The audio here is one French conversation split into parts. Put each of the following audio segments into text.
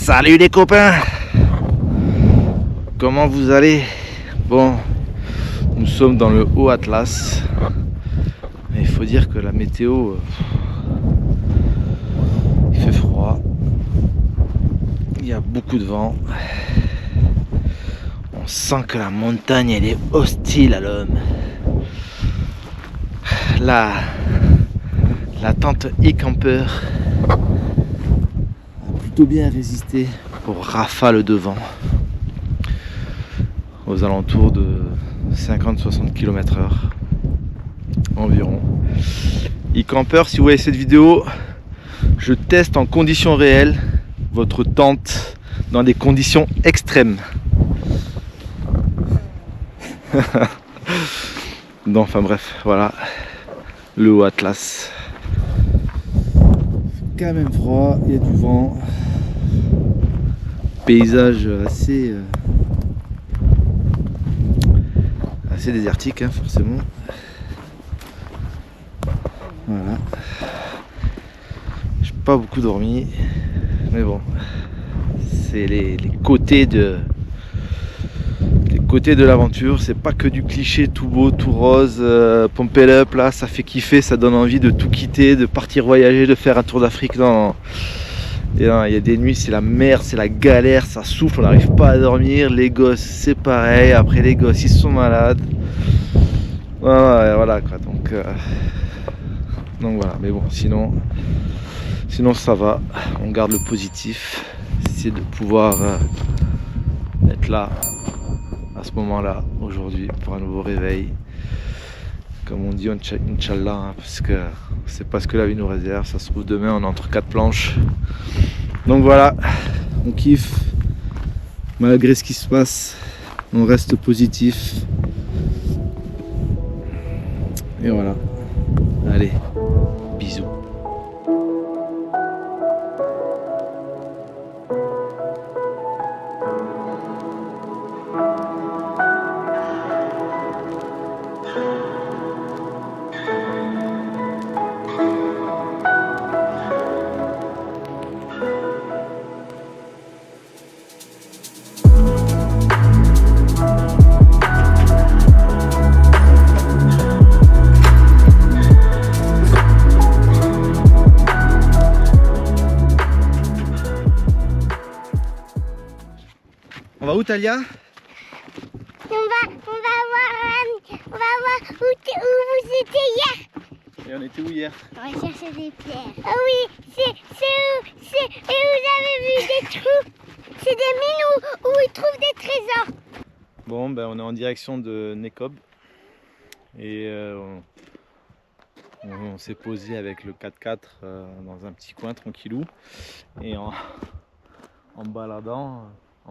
Salut les copains, comment vous allez? Bon, nous sommes dans le Haut Atlas. Et il faut dire que la météo, il fait froid, il y a beaucoup de vent. On sent que la montagne elle est hostile à l'homme. La tente e-camper a plutôt bien résisté aux rafales de vent aux alentours de 50-60 km/h environ. E-camper, si vous voyez cette vidéo, je teste en conditions réelles votre tente dans des conditions extrêmes. Non, enfin bref, voilà le Haut Atlas. Quand même froid, il y a du vent, paysage assez désertique hein, forcément. Voilà, j'ai pas beaucoup dormi, mais bon, c'est les côtés de l'aventure. C'est pas que du cliché tout beau, tout rose, pump it up là, ça fait kiffer, ça donne envie de tout quitter, de partir voyager, de faire un tour d'Afrique. Non. Et non, il y a des nuits, c'est la mer, c'est la galère, ça souffle, on n'arrive pas à dormir. Les gosses, c'est pareil. Après, les gosses, ils sont malades. Voilà quoi. Donc voilà. Mais bon, sinon ça va. On garde le positif. C'est de pouvoir être là à ce moment-là aujourd'hui pour un nouveau réveil. Comme on dit, Inch'Allah, hein, parce que c'est pas ce que la vie nous réserve. Ça se trouve demain on est entre quatre planches. Donc voilà, on kiffe. Malgré ce qui se passe, on reste positif. Et voilà. Allez, bisous. On va où, Talia? On va voir où vous étiez hier. Et on était où hier? On va chercher des pierres. Ah oui, c'est où? Et vous avez vu des trous? C'est des mines où ils trouvent des trésors. Bon, ben on est en direction de Nekob. Et on s'est posé avec le 4x4 dans un petit coin tranquillou. Et en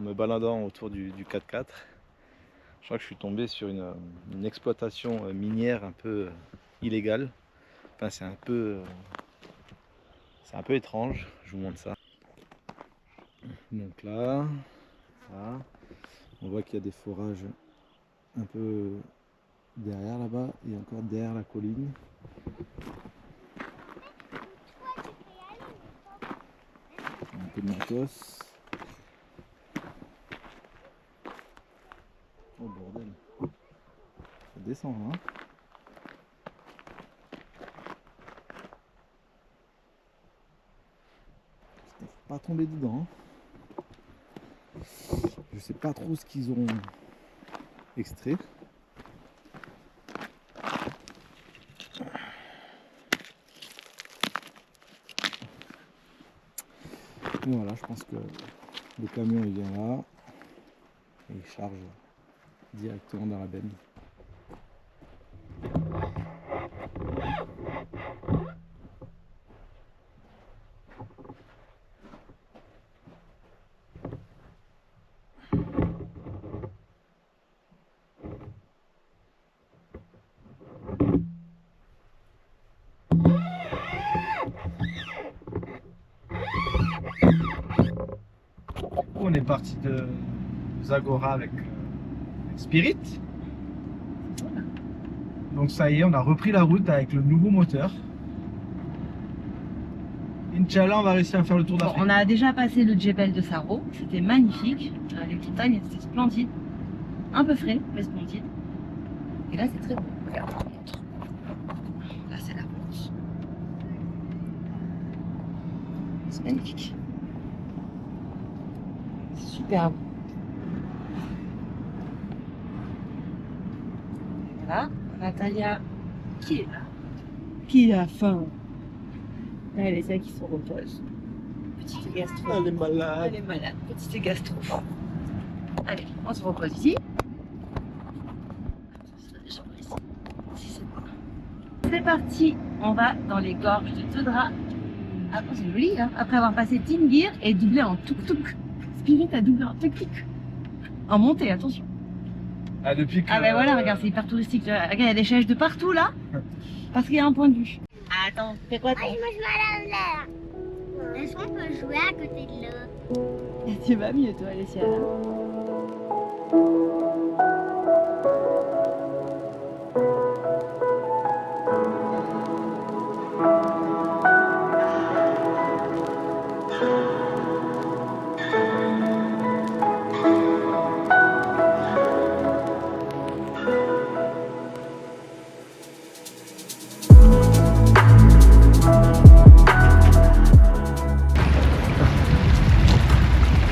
me baladant autour du 4x4, je crois que je suis tombé sur une exploitation minière un peu illégale. Enfin, c'est un peu étrange. Je vous montre ça. Donc là, on voit qu'il y a des forages un peu derrière là-bas et encore derrière la colline. Un peu de matos. Oh bordel, ça descend hein. Faut pas tomber dedans. Je sais pas trop ce qu'ils ont extrait. Et voilà, je pense que le camion il vient là et il charge directement dans la benne. On est parti de Zagora avec Spirit. Donc ça y est, on a repris la route avec le nouveau moteur. Inch'Allah, on va réussir à faire le tour Bon, d'Afrique. on a déjà passé le Djebel de Saro, c'était magnifique. Les montagnes, c'était splendide. Un peu frais, mais splendide. Et là, c'est très beau. Regarde, on montre. Là, c'est la route. C'est magnifique. C'est superbe. Voilà, Natalia qui est là, qui a faim. Là, elle est celle qui se repose. Petite gastro. Elle est malade. Elle est malade, petite gastro. Allez, on se repose ici. C'est parti, on va dans les gorges de Todra. Attends, c'est joli, hein. Après avoir passé Tingir et doublé en tuk-tuk. Spirit a doublé en tuk-tuk. En montée, attention. Ah, depuis que... Ah ben voilà, regarde, c'est hyper touristique. Regarde, il y a des chaise de partout là. Parce qu'il y a un point de vue. Attends, fais quoi toi? Ah, je mange mal à l'air. Est-ce qu'on peut jouer à côté de l'eau? Tu vas mieux toi, Alessia.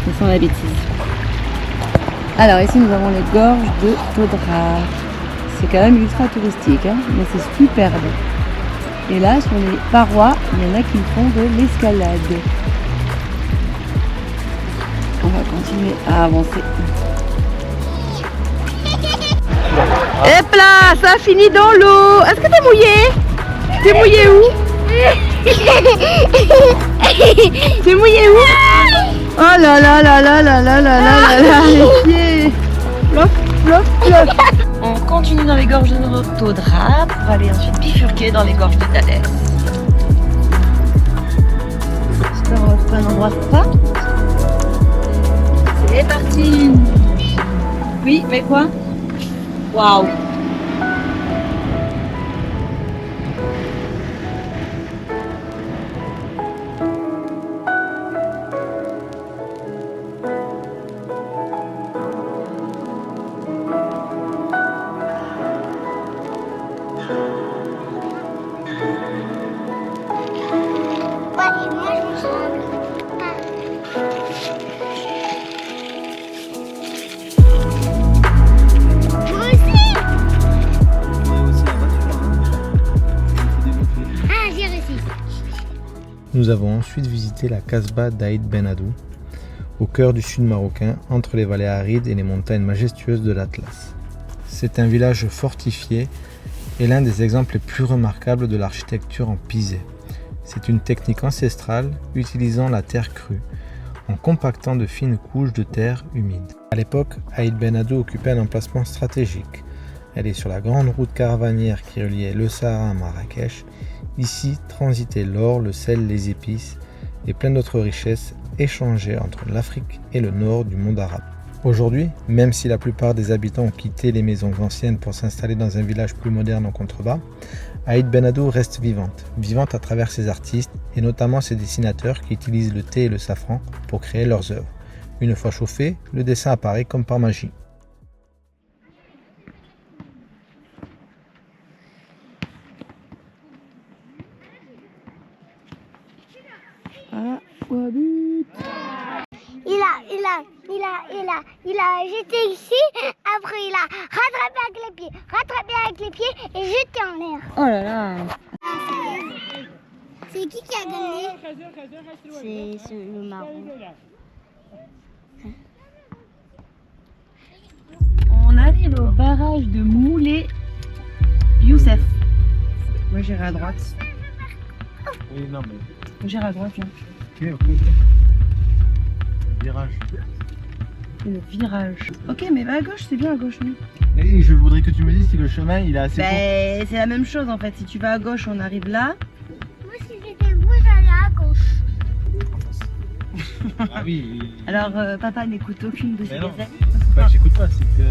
Ça sent la bêtise. Alors ici nous avons les gorges de Todra. C'est quand même ultra touristique, hein, mais c'est superbe. Et là sur les parois, il y en a qui font de l'escalade. On va continuer à avancer. Hop là, ça finit dans l'eau. Est-ce que t'es mouillé? T'es mouillé où? T'es mouillé où? Oh là là là là là là là là là, les pieds. Flop, flop, flop. On continue dans les gorges de Todra pour aller ensuite bifurquer dans les gorges de Thalès. J'espère qu'on va trouver un endroit sympa. C'est parti. Oui, mais quoi? Waouh. Nous avons ensuite visité la Kasbah d'Aïd Ben Haddou, au cœur du sud marocain, entre les vallées arides et les montagnes majestueuses de l'Atlas. C'est un village fortifié et l'un des exemples les plus remarquables de l'architecture en pisé. C'est une technique ancestrale utilisant la terre crue, en compactant de fines couches de terre humide. À l'époque, Aïd Ben Haddou occupait un emplacement stratégique. Elle est sur la grande route caravanière qui reliait le Sahara à Marrakech. Ici transitaient l'or, le sel, les épices et plein d'autres richesses échangées entre l'Afrique et le nord du monde arabe. Aujourd'hui, même si la plupart des habitants ont quitté les maisons anciennes pour s'installer dans un village plus moderne en contrebas, Aïd Ben Haddou reste vivante à travers ses artistes et notamment ses dessinateurs qui utilisent le thé et le safran pour créer leurs œuvres. Une fois chauffé, le dessin apparaît comme par magie. Il a jeté ici, après il a rattrapé avec les pieds et jeté en l'air. Oh là là. C'est qui a gagné? C'est le Maroc. On arrive au barrage de Moulé Youssef. Moi j'irai à droite. Oui, non, mais... Moi j'irai à droite là. Ok. Virage. Le virage. Ok, mais va à gauche, c'est bien à gauche, non? Et je voudrais que tu me dises si le chemin il est assez court. C'est la même chose en fait. Si tu vas à gauche, on arrive là. Moi, si j'étais vous, j'allais à gauche. Ah oui. Alors, papa n'écoute aucune de ses Mais non, conseils. bah, j'écoute pas, c'est que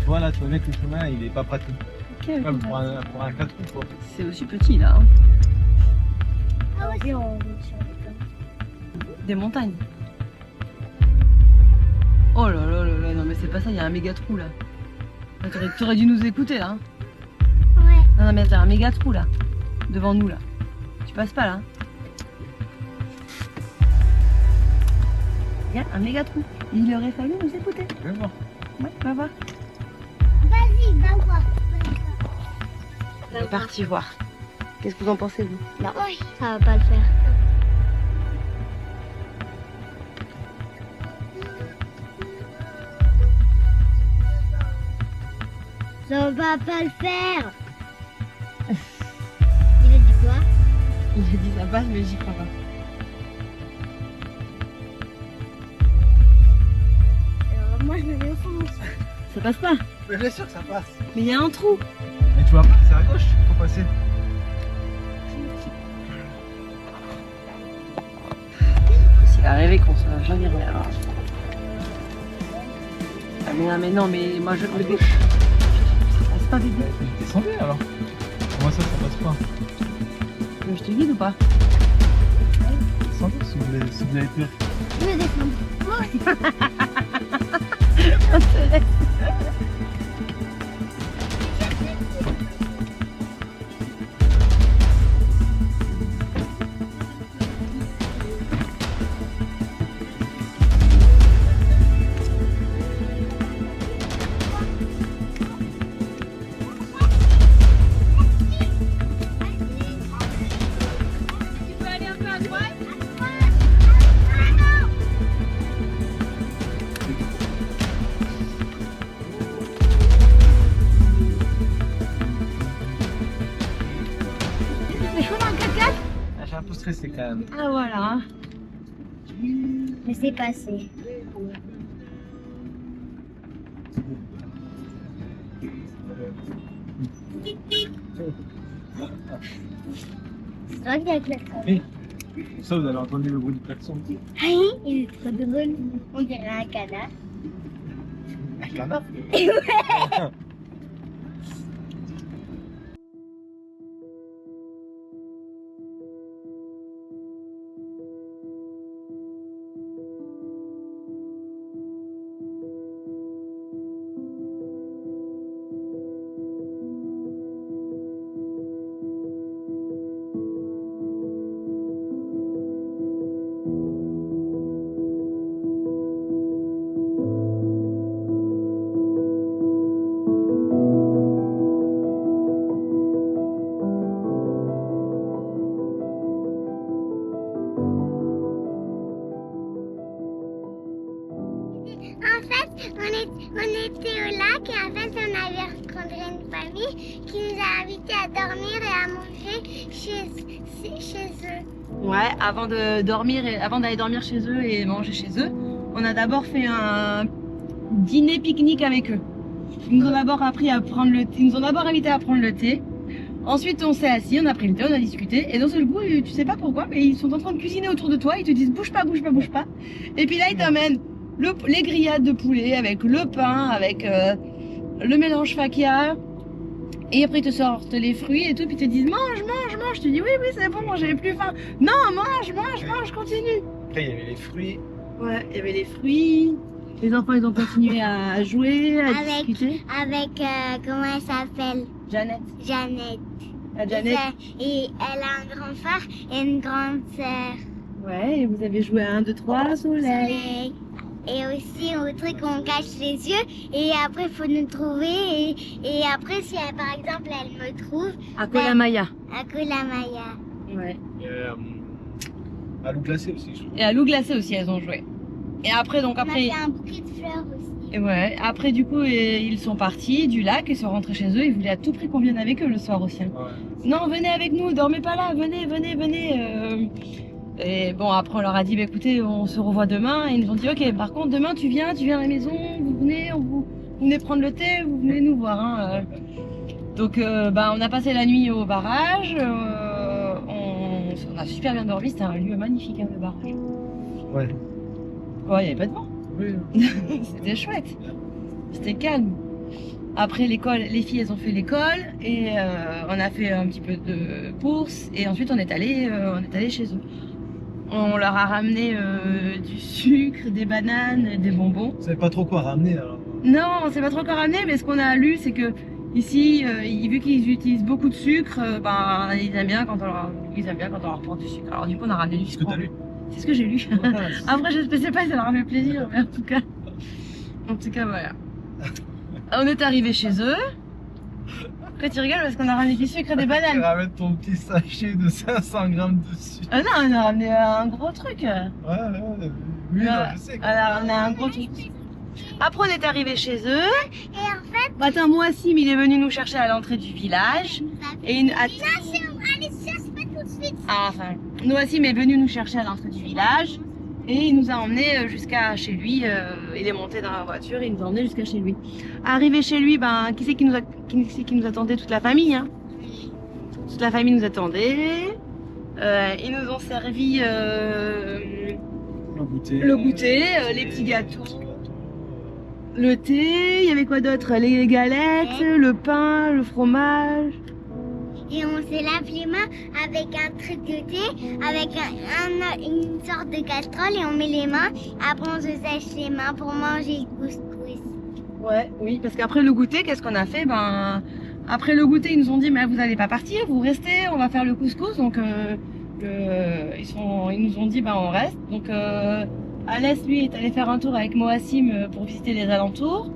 tu vois là, tu vois bien que le chemin il est pas pratique. Ok, Comme ok. pour un 4 roues quoi. C'est aussi petit là. Hein. Ah oui, on roule sur les des montagnes. Oh là là là là, non mais c'est pas ça, il y a un méga trou là. Ah, t'aurais dû nous écouter là. Hein. Ouais. Non mais t'as un méga trou là, devant nous là. Tu passes pas là. Hein. Il y a un méga trou. Il aurait fallu nous écouter. Je vais voir. Ouais, va voir. Vas-y, va voir. On est parti voir. Qu'est-ce que vous en pensez vous? Non, ça va pas le faire. Ça va pas le faire. Il a dit quoi? Il a dit ça passe mais j'y crois pas. Alors, moi je me mets au fond. Ça passe pas. Mais bien sûr que ça passe. Mais il y a un trou. Mais tu vois pas, c'est à gauche, il faut passer. C'est arrivé qu'on soit jamais rien. Ah mais non mais moi je le bébé. Ça passe pas bébé. Descendez alors. Comment ça passe pas? Je te guide ou pas? Descendez si vous avez peur. Je vais descendre. On te laisse. J'ai un peu stressé quand même. Ah voilà. Mais c'est passé. C'est vrai qu'il y a le klaxon. Ça, vous avez entendu le bruit du klaxon. Il est trop drôle. On dirait un canard. Un canard? En fait, on était au lac et en fait, on avait rencontré une famille qui nous a invités à dormir et à manger chez eux. Ouais, avant d'aller dormir chez eux et manger chez eux, on a d'abord fait un dîner pique-nique avec eux. Ils nous ont d'abord appris à prendre le thé, ils nous ont d'abord invités à prendre le thé. Ensuite, on s'est assis, on a pris le thé, on a discuté, et d'un seul coup, tu sais pas pourquoi, mais ils sont en train de cuisiner autour de toi, ils te disent bouge pas, bouge pas, bouge pas. Et puis là, ils t'amènent les grillades de poulet avec le pain, avec le mélange fakia. Et après, ils te sortent les fruits et tout, puis ils te disent mange, mange, mange. Tu dis oui, c'est bon, j'avais plus faim. Non, mange, mange, mange, continue. Après, il y avait les fruits. Ouais, il y avait les fruits. Les enfants, ils ont continué à jouer, à discuter. Avec, comment elle s'appelle? Jeannette. Jeannette. La Jeannette. Et elle a un grand frère et une grande sœur. Ouais, et vous avez joué à 1, 2, 3, soleil. Et aussi au truc on cache les yeux et après il faut nous trouver et après si elle, par exemple elle me trouve À Kolamaya. à Kolamaya. Ouais. Et à l'eau glacée aussi. Je trouve. Et à l'eau glacée aussi, elles ont joué. Et après, donc On a après. fait un bouquet de fleurs aussi. Et ouais, après du coup, ils sont partis du lac et sont rentrés chez eux. Ils voulaient à tout prix qu'on vienne avec eux le soir aussi. Hein. Ouais. Non, venez avec nous, dormez pas là, venez, venez, venez. Et bon, après on leur a dit, bah, écoutez, on se revoit demain. Et ils nous ont dit, ok, par contre, demain tu viens à la maison, vous venez, vous venez prendre le thé, vous venez nous voir. Hein. Donc, bah, on a passé la nuit au barrage. On a super bien dormi, c'était un lieu magnifique, hein, le barrage. Ouais. Ouais, il n'y avait pas de vent. Oui. C'était chouette. C'était calme. Après l'école, les filles elles ont fait l'école et on a fait un petit peu de courses et ensuite on est allé chez eux. On leur a ramené du sucre, des bananes, des bonbons. Vous savez pas trop quoi ramener alors? Non, on sait pas trop quoi ramener, mais ce qu'on a lu, c'est que ici, vu qu'ils utilisent beaucoup de sucre, ben, ils aiment bien quand on leur apporte du sucre. Alors du coup, on a ramené du sucre. Ce que t'as lu? C'est ce que j'ai lu. Voilà, Après, je ne sais pas si ça leur a fait plaisir, mais en tout cas, voilà. On est arrivé chez eux. Pourquoi tu rigoles? Parce qu'on a ramené du sucre et des Tu bananes. ramènes ton petit sachet de 500 grammes de sucre. Ah non, on a ramené un gros truc. Ouais, oui, non, je sais. On a ramené un gros truc. Après, on est arrivé chez eux. Et en fait, Attends, Moassim, il est venu nous chercher à l'entrée du village. Et une... allez, cherche pas tout de suite. Ah, enfin, Moassim est venu nous chercher à l'entrée du village. Et il nous a emmenés jusqu'à chez lui. Il est monté dans la voiture et il nous a emmenés jusqu'à chez lui. Arrivé chez lui, ben, qui c'est qui nous attendait? Toute la famille, hein. Toute la famille nous attendait. Ils nous ont servi le goûter, les petits gâteaux, le thé. Il y avait quoi d'autre? Les galettes, le pain, le fromage. Et on se lave les mains avec un truc de thé, avec une sorte de casserole et on met les mains. Après on se sèche les mains pour manger le couscous. Ouais, oui, parce qu'après le goûter, qu'est-ce qu'on a fait? Ben, après le goûter, ils nous ont dit, mais vous n'allez pas partir, vous restez, on va faire le couscous. Donc, ils nous ont dit, ben, on reste. Donc, Alès, lui, est allé faire un tour avec Moassim pour visiter les alentours.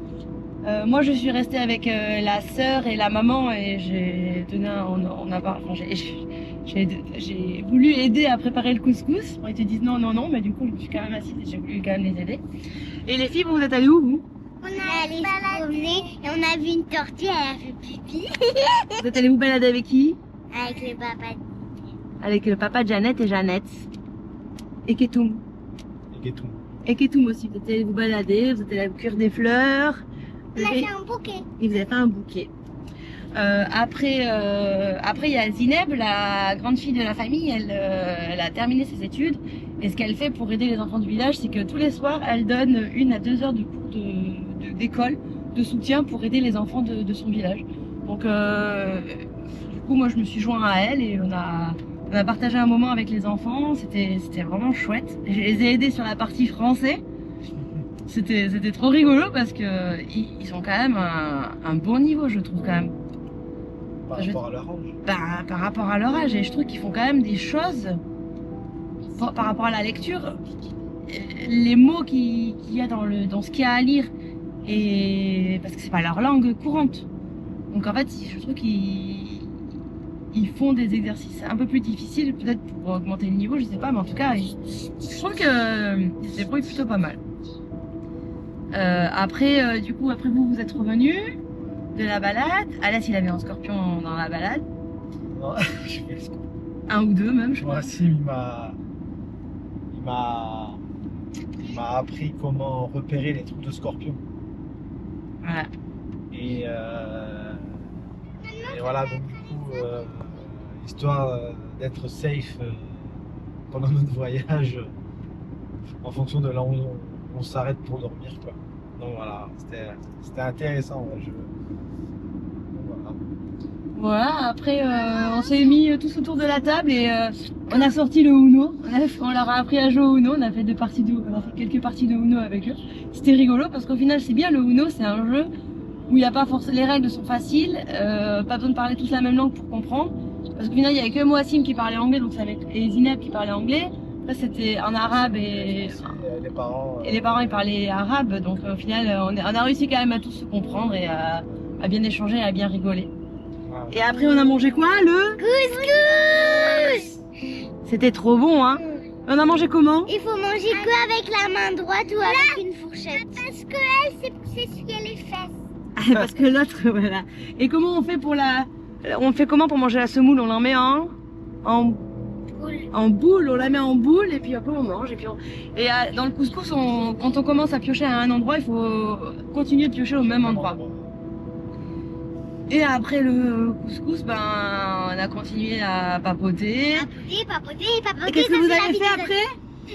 Moi, je suis restée avec la sœur et la maman et j'ai donné j'ai voulu aider à préparer le couscous. Ils te disent non, mais du coup, je me suis quand même assise et j'ai voulu quand même les aider. Et les filles, vous êtes allées où, vous? On est allé se promener et on a vu une tortue, elle a fait pipi. Vous êtes allées vous balader avec qui? Avec le papa. Avec le papa de Jeannette et Jeannette. Et Ketoum. Et tout. Et Ketoum aussi. Vous êtes allés vous balader, vous êtes allés cueillir des fleurs. On a fait un bouquet. Et vous avez fait un bouquet. Après, il y a Zineb, la grande fille de la famille, elle a terminé ses études. Et ce qu'elle fait pour aider les enfants du village, c'est que tous les soirs, elle donne 1 à 2 heures de cours d'école, de soutien pour aider les enfants de son village. Donc, du coup, moi, je me suis joint à elle et on a partagé un moment avec les enfants. C'était vraiment chouette. Je les ai aidés sur la partie français. C'était trop rigolo parce que ils ont quand même un bon niveau, je trouve, quand même. Par rapport à leur âge. Par rapport à leur âge, et je trouve qu'ils font quand même des choses par rapport à la lecture. Les mots qu'il y a dans ce qu'il y a à lire, et parce que c'est pas leur langue courante. Donc en fait, je trouve qu'ils font des exercices un peu plus difficiles, peut-être pour augmenter le niveau, je sais pas, mais en tout cas, je trouve qu'ils se débrouillent plutôt pas mal. Après, du coup, après vous êtes revenus de la balade. Alès, il avait un scorpion dans la balade. Non, je fais ce qu'on... 1 ou 2 même, je crois. Moassim, il m'a appris comment repérer les trucs de scorpion. Voilà. Et voilà, donc du coup, histoire d'être safe pendant notre voyage, en fonction de là où on s'arrête pour dormir, quoi. Donc voilà, c'était intéressant. Ouais, donc, Voilà, après on s'est mis tous autour de la table et on a sorti le Uno. On leur a appris à jouer au Uno, on a fait quelques parties de Uno avec eux. C'était rigolo parce qu'au final c'est bien, le Uno, c'est un jeu où il n'y a pas forcément, les règles sont faciles, pas besoin de parler tous la même langue pour comprendre. Parce qu'au final il n'y avait que Moassim qui parlait anglais, donc et Zineb qui parlait anglais. Après c'était en arabe et les parents ils parlaient arabe, donc au final on a réussi quand même à tous se comprendre et à bien échanger et à bien rigoler. Et après on a mangé quoi? Le Couscous. C'était trop bon, hein. On a mangé comment? Il faut manger que avec la main droite ou avec une fourchette. Parce que elle, c'est ce qu'elle est fesses. Parce que l'autre, voilà. Et comment on fait comment pour manger la semoule? On l'en met en boule, on la met en boule et puis après on mange. Et dans le couscous, quand on commence à piocher à un endroit, il faut continuer de piocher au même endroit. Et après le couscous, ben on a continué à papoter. Papoter. Et qu'est-ce que vous avez fait après?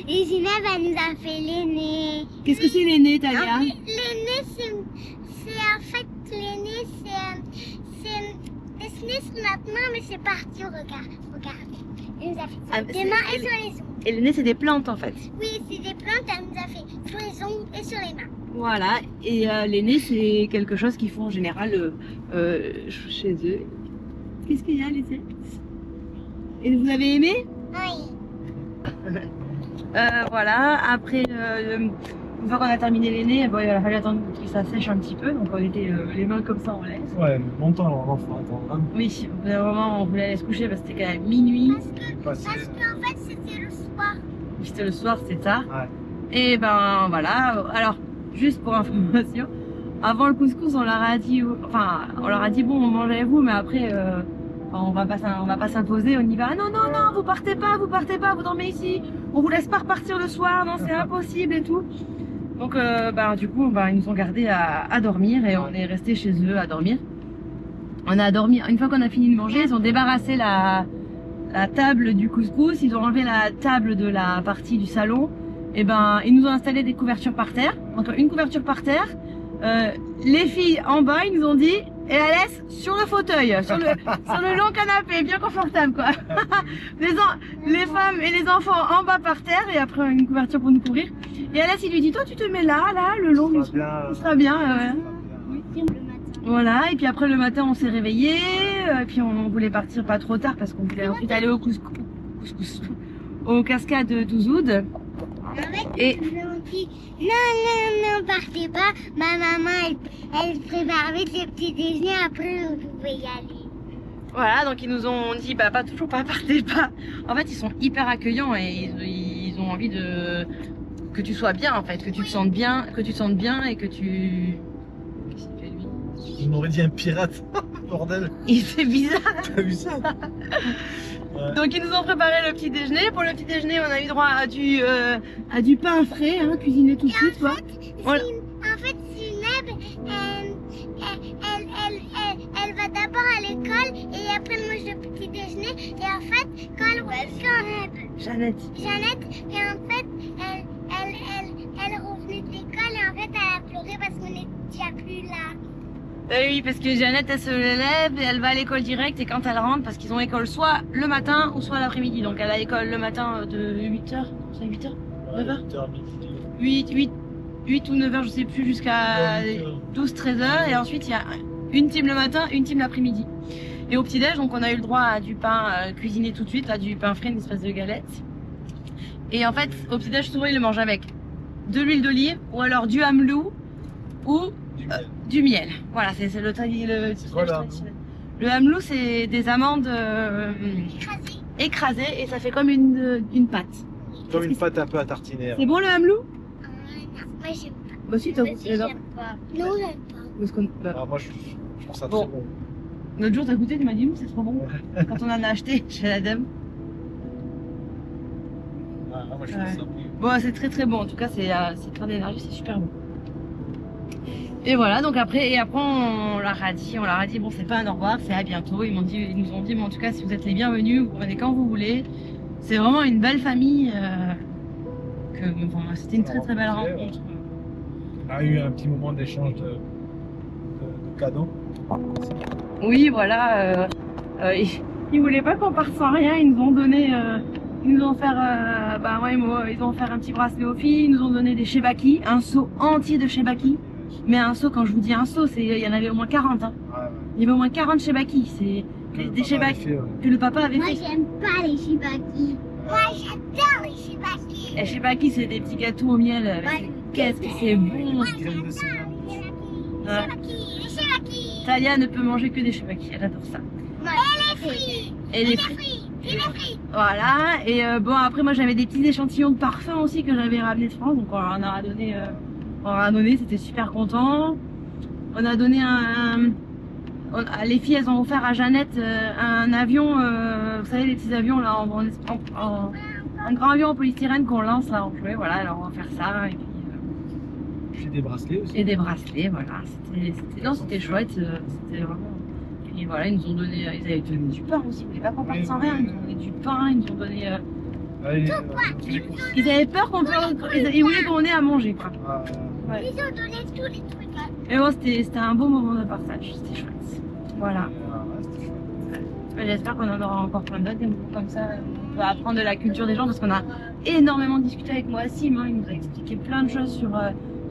Et Zineb, elle nous a fait l'aîné. Qu'est-ce que c'est l'aîné, Talia? L'aîné, c'est en fait, l'aîné, c'est dessiné sur notre main, mais c'est parti, regarde. Elle nous a fait Ah, sur les mains et sur les ongles. Et le nez, c'est des plantes en fait. Oui, c'est des plantes, elle nous a fait sur les ongles et sur les mains. Voilà. Et les nez, c'est quelque chose qu'ils font en général chez eux. Qu'est-ce qu'il y a, les insectes? Et vous avez aimé? Oui. Voilà. Après, une fois qu'on a terminé les nez, bon, il a fallu attendre que ça sèche un petit peu. Donc on était les mains comme ça en l'air. Ouais, mais longtemps, l'enfant, attends. Hein. Oui, au bout d'un moment, on voulait aller se coucher parce que c'était quand même minuit. Parce qu'en fait, c'était le soir. C'était le soir, c'était tard. Ouais. Et ben voilà. Alors, juste pour information, avant le couscous, on leur a dit, enfin, on leur a dit bon, on mange avec vous, mais après, on va pas s'imposer, on y va. Ah, non, non, non, vous partez pas, vous dormez ici. On vous laisse pas repartir le soir, non, c'est impossible et tout. Donc, du coup, ils nous ont gardés à dormir et on est resté chez eux à dormir. On a dormi, une fois qu'on a fini de manger, ils ont débarrassé la table du couscous, ils ont enlevé la table de la partie du salon. Et ils nous ont installé des couvertures par terre. Donc, une couverture par terre. Les filles en bas, ils nous ont dit, et la laisse sur le fauteuil, sur le long canapé, bien confortable quoi. Les femmes et les enfants en bas par terre et après une couverture pour nous couvrir. Et Alès il lui dit, toi tu te mets là, le long, Ça sera bien. Ouais. Le matin. Voilà, et puis après le matin on s'est réveillé, et puis on voulait partir pas trop tard parce qu'on voulait ensuite aller au couscous, aux cascades d'Ouzoud. Et ils ont dit non, partez pas. Ma maman, elle prépare vite les petits déjeuners, après vous pouvez y aller. Voilà, donc ils nous ont dit toujours pas, partez pas. En fait, ils sont hyper accueillants et ils ont envie que tu sois bien en fait, que tu te sentes bien, et que tu. Qu'est-ce qu'il fait lui? Je m'aurais dit un pirate, bordel. C'est bizarre. T'as vu ça? Ouais. Donc ils nous ont préparé le petit déjeuner. Pour le petit déjeuner, on a eu droit à du pain frais, hein, cuisiné tout de suite quoi. Voilà. En fait, Zineb, elle va d'abord à l'école et après elle mange le petit déjeuner. Et en fait, Jeannette. et en fait, elle revenait de l'école et en fait, elle a pleuré parce qu'on n'est déjà plus là. Oui, parce que Jeannette, elle se lève et elle va à l'école direct et quand elle rentre, parce qu'ils ont école soit le matin ou soit l'après-midi. Donc elle a école le matin de 8h, c'est 8h 9h 8 ou 9h, je sais plus, jusqu'à 12-13h. Et ensuite, il y a une team le matin, une team l'après-midi. Et au petit-déj, donc on a eu le droit à du pain cuisiné tout de suite, là, du pain frais, une espèce de galette. Et en fait, au petit-déj, souvent, ils le mangent avec de l'huile d'olive ou alors du hamelou ou du miel. Voilà, c'est le quoi, le traditionnel. Le hamelou, c'est des amandes écrasées et ça fait comme une pâte. Comme une pâte un peu à tartiner. C'est bon le hamelou? Non, moi j'aime pas. Bah si, t'as Moi aussi, j'aime pas. Non, j'aime pas. Parce qu'on- Ah, moi je trouve ça Bon. très bon. L'autre jour, t'as goûté, tu m'as dit, c'est trop bon. Quand on en a acheté chez la dame. Ah, moi je trouve Ouais. ça bon. Bon, c'est très très bon. En tout cas, c'est plein d'énergie, c'est super bon. Et voilà, donc après on leur a dit, bon, c'est pas un au revoir, c'est à bientôt. Ils nous ont dit, mais en tout cas, si vous êtes les bienvenus, vous revenez quand vous voulez. C'est vraiment une belle famille. C'était une très très belle rencontre. On a eu un petit moment d'échange de cadeaux. Oui, voilà. Ils voulaient pas qu'on parte sans rien. Ils nous ont donné, ils nous ont offert, ils ont offert un petit bracelet aux filles. Ils nous ont donné des shebaki, un seau entier de shebaki. Mais un seau, quand je vous dis un seau, il y en avait au moins 40. Hein. Ouais, ouais. Il y avait au moins 40 shebaki. C'est des shebaki que le papa avait Moi fait. j'aime pas les shibaki. Moi j'adore les shibaki. Les shebaki, c'est des petits gâteaux au miel. Ouais. Qu'est-ce que c'est bon! Moi Graines de j'adore sésame. les shibaki. Talia ne peut manger que des shebaki. Elle adore ça. Et les fruits. Et les fruits. Voilà, et bon après moi j'avais des petits échantillons de parfums aussi que j'avais ramené de France, donc on leur en a donné, c'était super content. On a donné les filles elles ont offert à Jeannette un avion, vous savez les petits avions là, un grand avion en polystyrène qu'on lance là en jouet, voilà, alors on va faire ça et puis J'ai des bracelets aussi. et des bracelets, voilà, c'était chouette, c'était vraiment. Et voilà, ils nous ont donné, ils avaient donné du pain aussi, ils voulaient pas qu'on parte sans rien, ils nous ont donné du pain, ils nous ont donné. Allez, les courses. Ils avaient peur ils voulaient qu'on ait à manger quoi. Ah, Ouais. Ils ont donné tous les trucs. Mais bon, c'était un beau moment de partage, c'était chouette. Voilà. ouais, c'était chouette. J'espère qu'on en aura encore plein d'autres, des moments comme ça peut apprendre de la culture des gens parce qu'on a énormément discuté avec Moassim. Hein. Il nous a expliqué plein de choses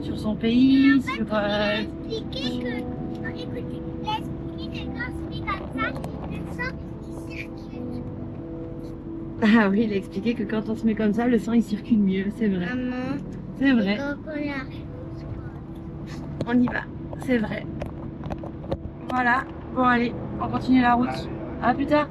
sur son pays, sur. Il a expliqué que, écoutez, il a expliqué que quand on se met comme ça, le sang il circule. Ah oui, il a expliqué que quand on se met comme ça, le sang il circule mieux, c'est vrai. Maman, C'est vrai. Coca-Cola. On y va, c'est vrai. Voilà. Bon allez, on continue la route. À plus tard.